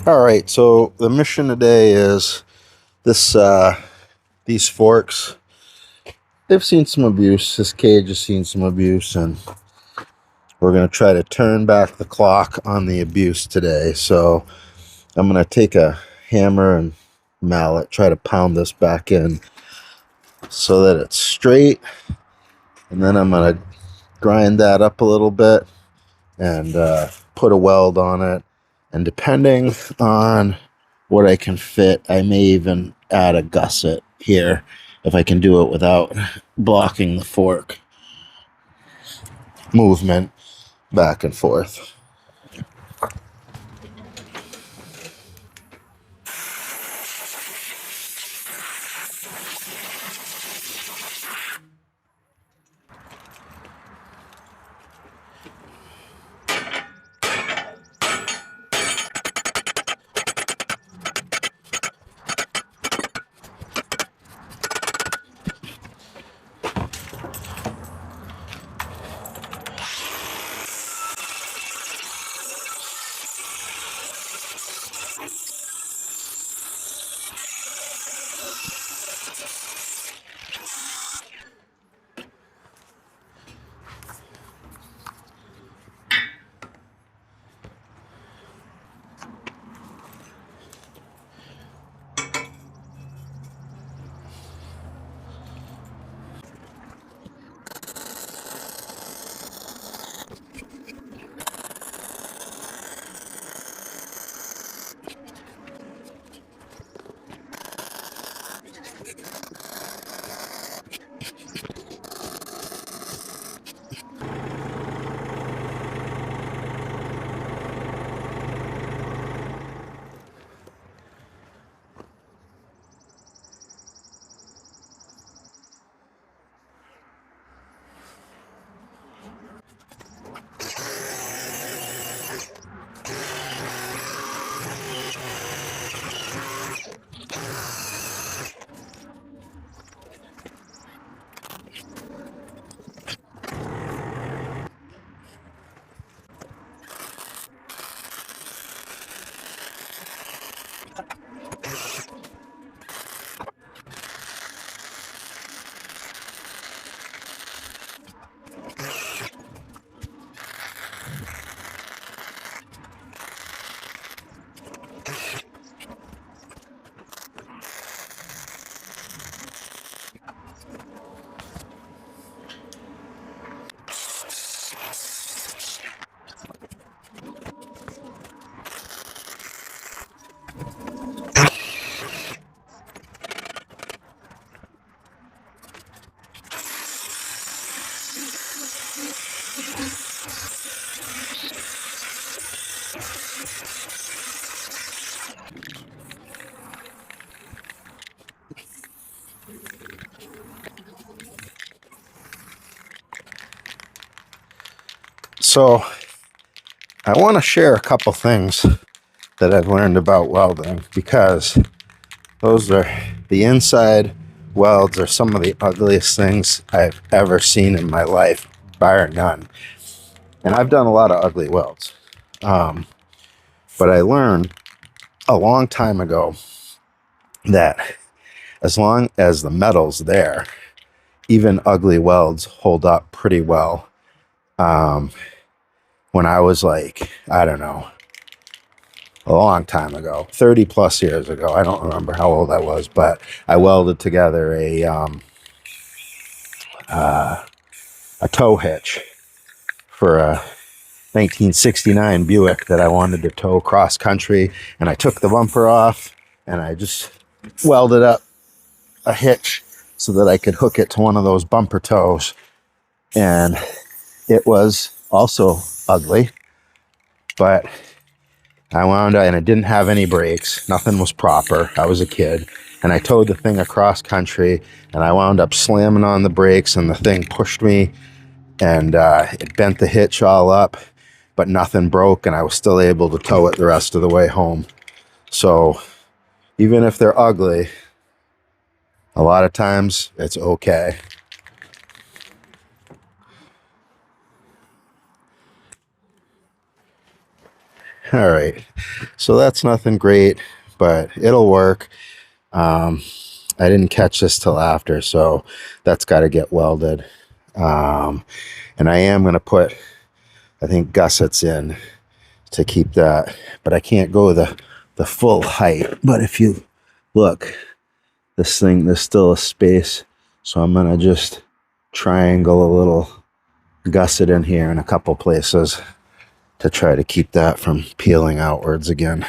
All right, so the mission today is this. These forks, they've seen some abuse. This cage has seen some abuse, and we're going to try to turn back the clock on the abuse today. So I'm going to take a hammer and mallet, try to pound this back in so that it's straight, and then I'm going to grind that up a little bit and put a weld on it. And depending on what I can fit, I may even add a gusset here if I can do it without blocking the fork movement back and forth. So I want to share a couple things that I've learned about welding, because those are the inside welds are some of the ugliest things I've ever seen in my life, bar none. And I've done a lot of ugly welds. But I learned a long time ago that as long as the metal's there, even ugly welds hold up pretty well. When I was like, I don't know, a long time ago, 30 plus years ago, I don't remember how old I was, but I welded together a tow hitch for a 1969 Buick that I wanted to tow cross country. And I took the bumper off and I just welded up a hitch so that I could hook it to one of those bumper tows. And it was also ugly, but I wound up, and it didn't have any brakes. Nothing was proper. I was a kid. And I towed the thing across country, and I wound up slamming on the brakes, and the thing pushed me, and it bent the hitch all up, but nothing broke, and I was still able to tow it the rest of the way home. So even if they're ugly, a lot of times it's okay. All right. So that's nothing great, but it'll work. Um, I didn't catch this till after, so that's got to get welded. And I am going to put, I think, gussets in to keep that, but I can't go the full height. But if you look, this thing, there's still a space. So I'm going to just triangle a little gusset in here in a couple places to try to keep that from peeling outwards again.